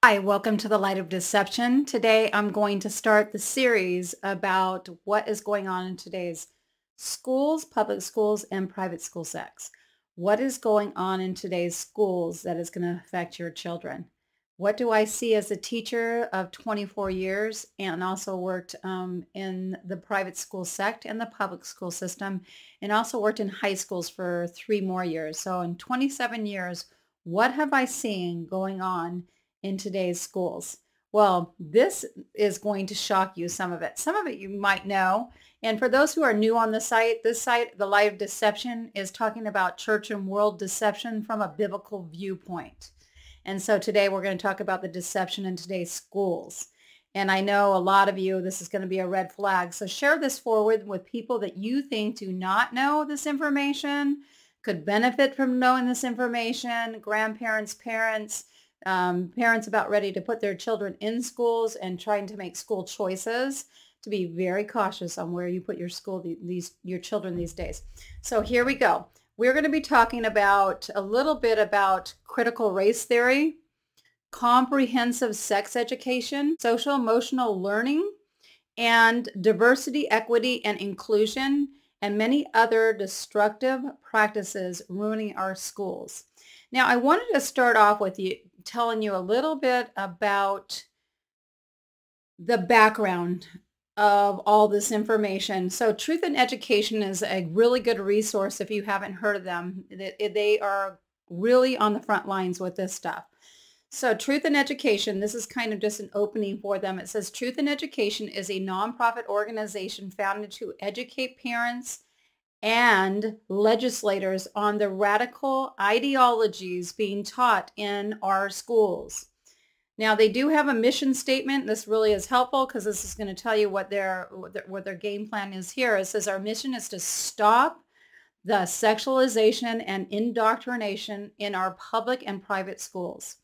Hi, welcome to the Light of Deception. Today I'm going to start the series about what is going on in today's schools, public schools, and private school sex. What is going on in today's schools that is going to affect your children? What do I see as a teacher of 24 years and also worked in the private school sect and the public school system and also worked in high schools for 3 more years. So in 27 years, what have I seen going on in today's schools? Well, this is going to shock you, some of it. Some of it you might know. And for those who are new on the site, this site, The Light of Deception, is talking about church and world deception from a biblical viewpoint. And so today we're going to talk about the deception in today's schools. And I know a lot of you, this is going to be a red flag. So share this forward with people that you think do not know this information, could benefit from knowing this information, grandparents, parents, parents about ready to put their children in schools and trying to make school choices, to be very cautious on where you put your your children these days. So here we go. We're going to be talking about a little bit about critical race theory, comprehensive sex education, social emotional learning, and diversity, equity, and inclusion, and many other destructive practices ruining our schools. Now, I wanted to start off with telling you a little bit about the background of all this information. So Truth in Education is a really good resource if you haven't heard of them. They are really on the front lines with this stuff. So Truth in Education, this is kind of just an opening for them. It says Truth in Education is a nonprofit organization founded to educate parents and legislators on the radical ideologies being taught in our schools. Now, they do have a mission statement. This really is helpful because this is going to tell you what their game plan is here. It says our mission is to stop the sexualization and indoctrination in our public and private schools,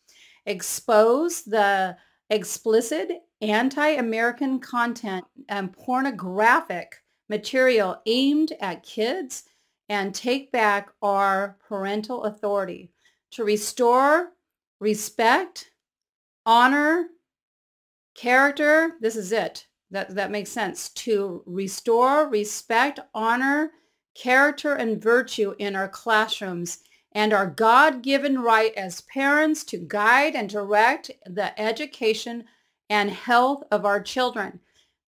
expose the explicit anti-American content and pornographic material aimed at kids, and take back our parental authority to restore respect, honor, character. This is it. That makes sense. To restore respect, honor, character, and virtue in our classrooms, and our God-given right as parents to guide and direct the education and health of our children.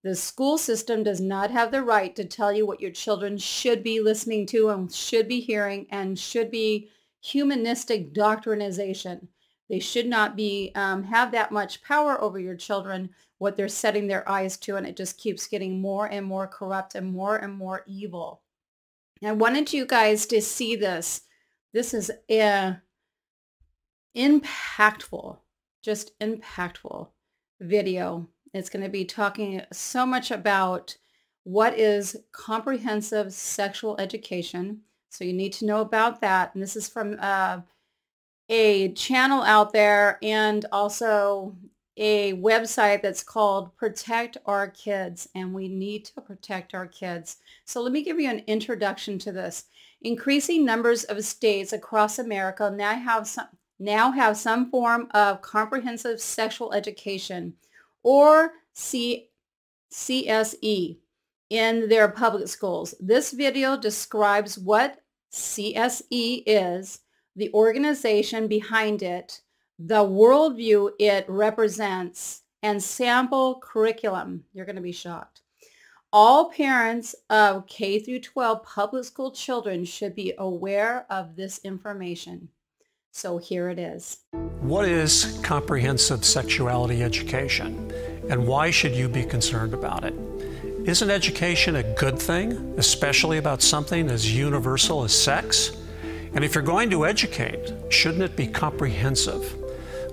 The school system does not have the right to tell you what your children should be listening to and should be hearing and should be humanistic doctrinization. They should not be have that much power over your children, what they're setting their eyes to, and it just keeps getting more and more corrupt and more evil. And I wanted you guys to see this. This is impactful, just impactful video. It's going to be talking so much about what is comprehensive sexual education. So you need to know about that. And this is from a channel out there and also a website that's called Protect Our Kids. And we need to protect our kids. So let me give you an introduction to this. Increasing numbers of states across America now have some form of comprehensive sexual education, or CSE, in their public schools. This video describes what CSE is, the organization behind it, the worldview it represents, and sample curriculum. You're going to be shocked. All parents of K through 12 public school children should be aware of this information. So here it is. What is comprehensive sexuality education, and why should you be concerned about it? Isn't education a good thing, especially about something as universal as sex? And if you're going to educate, shouldn't it be comprehensive?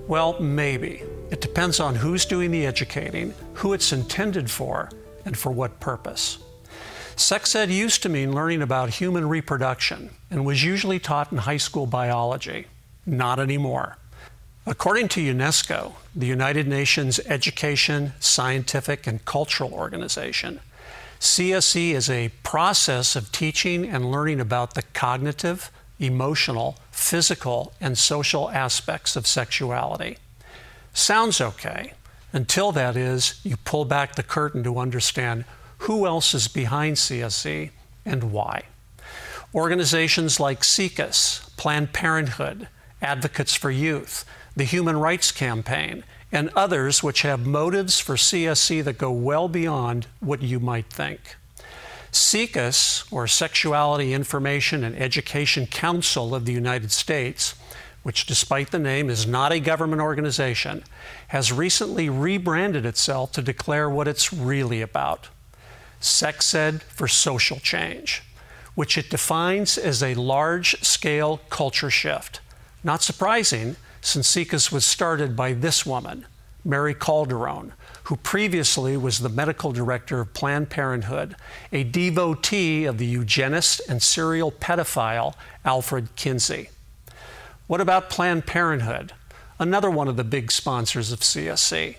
Well, maybe. It depends on who's doing the educating, who it's intended for, and for what purpose. Sex ed used to mean learning about human reproduction and was usually taught in high school biology. Not anymore. According to UNESCO, the United Nations Education, Scientific, and Cultural Organization, CSE is a process of teaching and learning about the cognitive, emotional, physical, and social aspects of sexuality. Sounds okay, until that is, you pull back the curtain to understand who else is behind CSE and why. Organizations like SIECUS, Planned Parenthood, Advocates for Youth, the Human Rights Campaign, and others which have motives for CSE that go well beyond what you might think. SIECUS, or Sexuality Information and Education Council of the United States, which despite the name is not a government organization, has recently rebranded itself to declare what it's really about: sex ed for social change, which it defines as a large-scale culture shift. Not surprising, since SIECUS was started by this woman, Mary Calderon, who previously was the medical director of Planned Parenthood, a devotee of the eugenist and serial pedophile Alfred Kinsey. What about Planned Parenthood, another one of the big sponsors of CSE?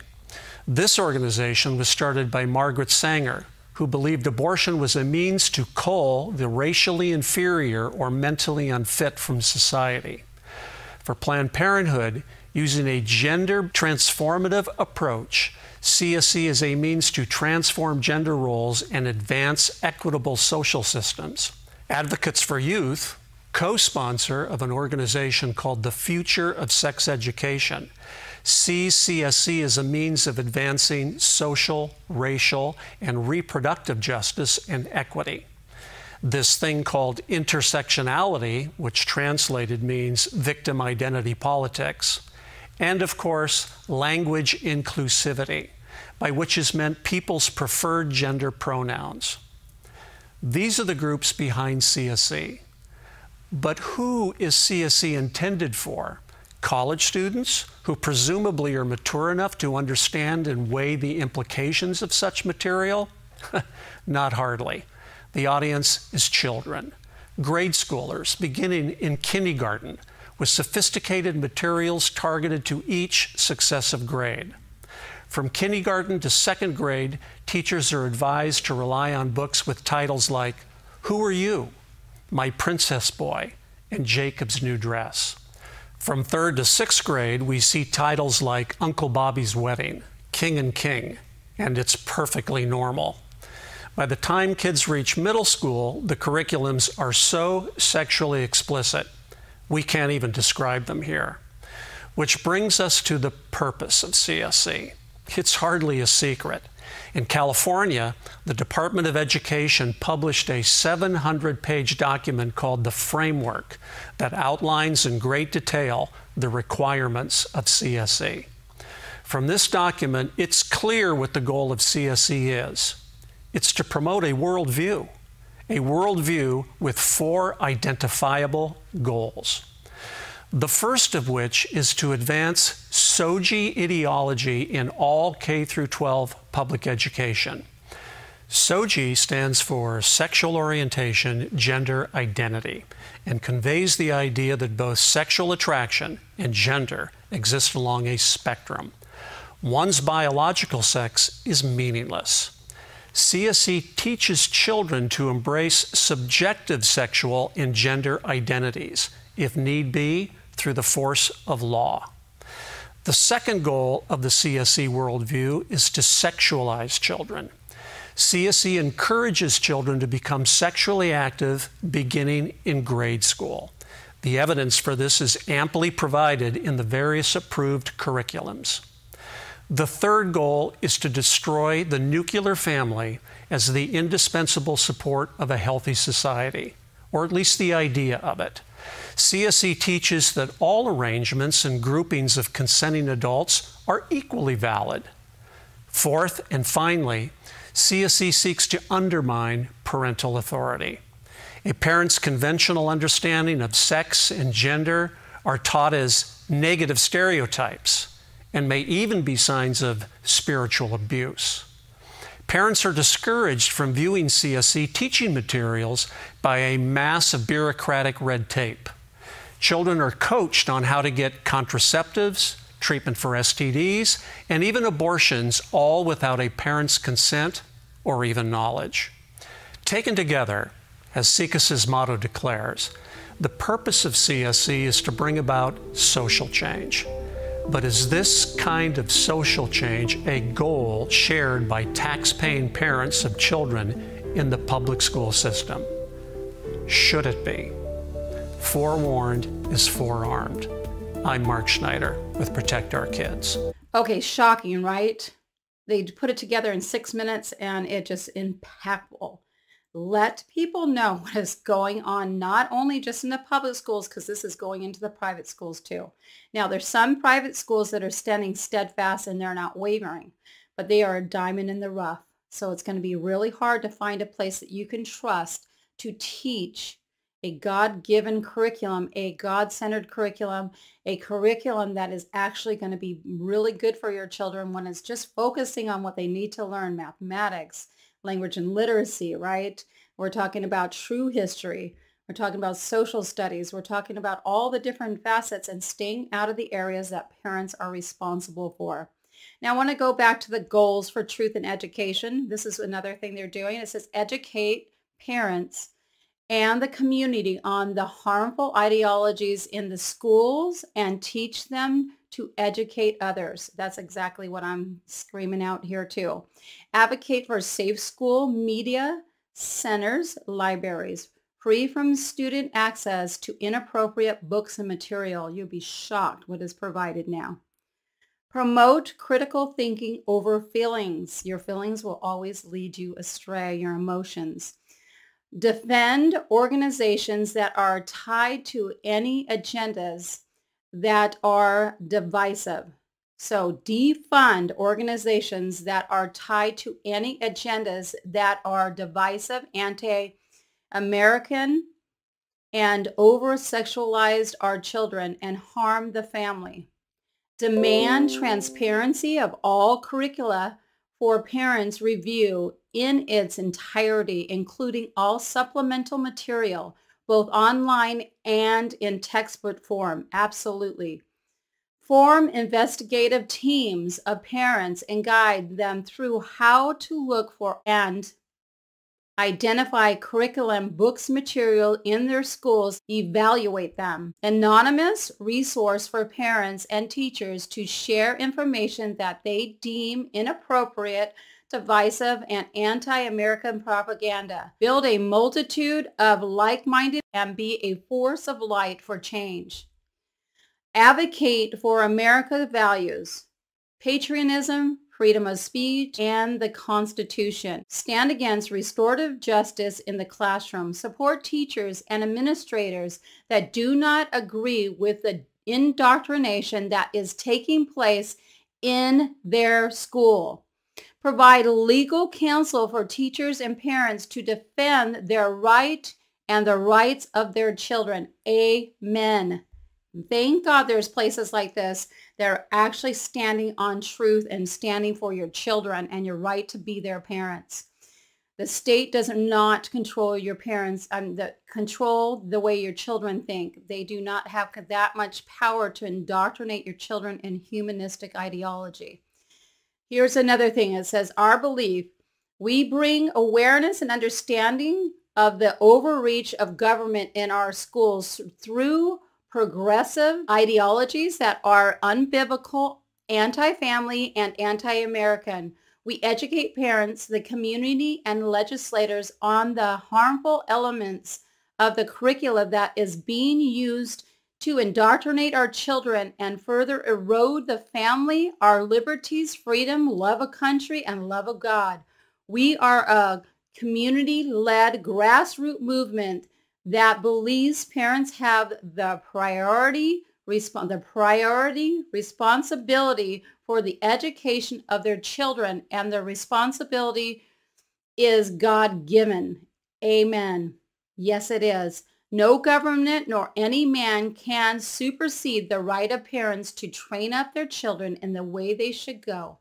This organization was started by Margaret Sanger, who believed abortion was a means to cull the racially inferior or mentally unfit from society. For Planned Parenthood, using a gender transformative approach, CSE is a means to transform gender roles and advance equitable social systems. Advocates for Youth, co-sponsor of an organization called the Future of Sex Education, sees CSE as a means of advancing social, racial, and reproductive justice and equity. This thing called intersectionality, which translated means victim identity politics, and of course, language inclusivity, by which is meant people's preferred gender pronouns. These are the groups behind CSE. But who is CSE intended for? College students who presumably are mature enough to understand and weigh the implications of such material? Not hardly. The audience is children, grade schoolers beginning in kindergarten, with sophisticated materials targeted to each successive grade. From kindergarten to second grade, teachers are advised to rely on books with titles like Who Are You?, My Princess Boy, and Jacob's New Dress. From third to sixth grade, we see titles like Uncle Bobby's Wedding, King and King, and It's Perfectly Normal. By the time kids reach middle school, the curriculums are so sexually explicit, we can't even describe them here. Which brings us to the purpose of CSE. It's hardly a secret. In California, the Department of Education published a 700-page document called The Framework that outlines in great detail the requirements of CSE. From this document, it's clear what the goal of CSE is. It's to promote a worldview with 4 identifiable goals. The first of which is to advance SOGI ideology in all K-12 public education. SOGI stands for Sexual Orientation, Gender Identity, and conveys the idea that both sexual attraction and gender exist along a spectrum. One's biological sex is meaningless. CSE teaches children to embrace subjective sexual and gender identities, if need be, through the force of law. The second goal of the CSE worldview is to sexualize children. CSE encourages children to become sexually active beginning in grade school. The evidence for this is amply provided in the various approved curriculums. The third goal is to destroy the nuclear family as the indispensable support of a healthy society, or at least the idea of it. CSE teaches that all arrangements and groupings of consenting adults are equally valid. Fourth, and finally, CSE seeks to undermine parental authority. A parent's conventional understanding of sex and gender are taught as negative stereotypes and may even be signs of spiritual abuse. Parents are discouraged from viewing CSE teaching materials by a mass of bureaucratic red tape. Children are coached on how to get contraceptives, treatment for STDs, and even abortions, all without a parent's consent or even knowledge. Taken together, as SIECUS's motto declares, the purpose of CSE is to bring about social change. But is this kind of social change a goal shared by tax-paying parents of children in the public school system? Should it be? Forewarned is forearmed. I'm Mark Schneider with Protect Our Kids. Okay, shocking, right? They put it together in 6 minutes and it just impactful. Let people know what is going on, not only just in the public schools, because this is going into the private schools too. Now, there's some private schools that are standing steadfast and they're not wavering, but they are a diamond in the rough. So it's going to be really hard to find a place that you can trust to teach a God-given curriculum, a God-centered curriculum, a curriculum that is actually going to be really good for your children when it's just focusing on what they need to learn, mathematics, language and literacy, right? We're talking about true history. We're talking about social studies. We're talking about all the different facets and staying out of the areas that parents are responsible for. Now, I want to go back to the goals for truth in education. This is another thing they're doing. It says educate parents and the community on the harmful ideologies in the schools and teach them to educate others. That's exactly what I'm screaming out here too. Advocate for safe school media centers, libraries, free from student access to inappropriate books and material. You'll be shocked what is provided now. Promote critical thinking over feelings. Your feelings will always lead you astray, your emotions. Defend organizations that are tied to any agendas that are divisive. So defund organizations that are tied to any agendas that are divisive, anti-American, and over-sexualized our children and harm the family. Demand transparency of all curricula for parents review in its entirety, including all supplemental material, both online and in textbook form. Absolutely. Form investigative teams of parents and guide them through how to look for and identify curriculum, books, material in their schools, evaluate them. Anonymous resource for parents and teachers to share information that they deem inappropriate, divisive, and anti-American propaganda. Build a multitude of like-minded and be a force of light for change. Advocate for America's values, patriotism, freedom of speech, and the Constitution. Stand against restorative justice in the classroom. Support teachers and administrators that do not agree with the indoctrination that is taking place in their school. Provide legal counsel for teachers and parents to defend their right and the rights of their children. Amen. Thank God there's places like this that are actually standing on truth and standing for your children and your right to be their parents. The state does not control your parents, control the way your children think. They do not have that much power to indoctrinate your children in humanistic ideology. Here's another thing. It says, our belief, we bring awareness and understanding of the overreach of government in our schools through progressive ideologies that are unbiblical, anti-family, and anti-American. We educate parents, the community, and legislators on the harmful elements of the curricula that is being used to indoctrinate our children and further erode the family, our liberties, freedom, love of country, and love of God. We are a community-led grassroots movement that believes parents have the priority responsibility for the education of their children, and the responsibility is God-given. Amen. Yes, it is. No government nor any man can supersede the right of parents to train up their children in the way they should go.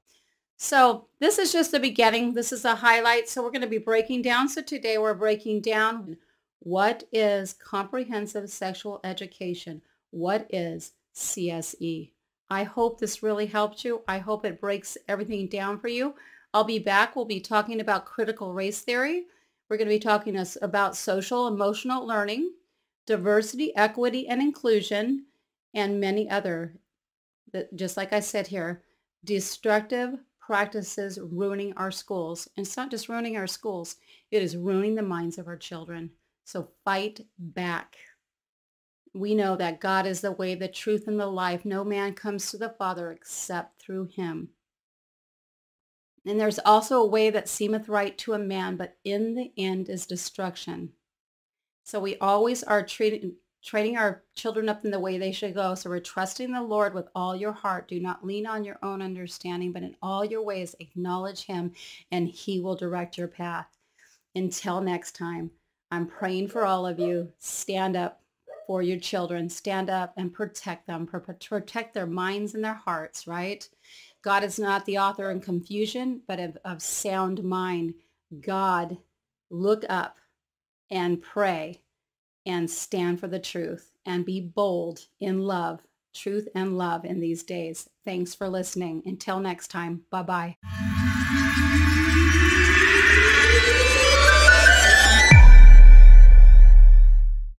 So this is just the beginning. This is a highlight. So we're going to be breaking down. So today we're breaking down what is Comprehensive Sexual Education. What is CSE? I hope this really helped you. I hope it breaks everything down for you. I'll be back. We'll be talking about critical race theory. We're going to be talking about social emotional learning, diversity, equity, and inclusion, and many other. just like I said here, destructive practices ruining our schools. And it's not just ruining our schools, it is ruining the minds of our children. So fight back. We know that God is the way, the truth, and the life. No man comes to the Father except through him. And there's also a way that seemeth right to a man, but in the end is destruction. So we always are training our children up in the way they should go. So we're trusting the Lord with all your heart. Do not lean on your own understanding, but in all your ways acknowledge him, and he will direct your path. Until next time, I'm praying for all of you. Stand up for your children. Stand up and protect them. Protect their minds and their hearts, right? God is not the author of confusion, but of sound mind. God, look up and pray and stand for the truth and be bold in love, truth and love in these days. Thanks for listening. Until next time, bye-bye.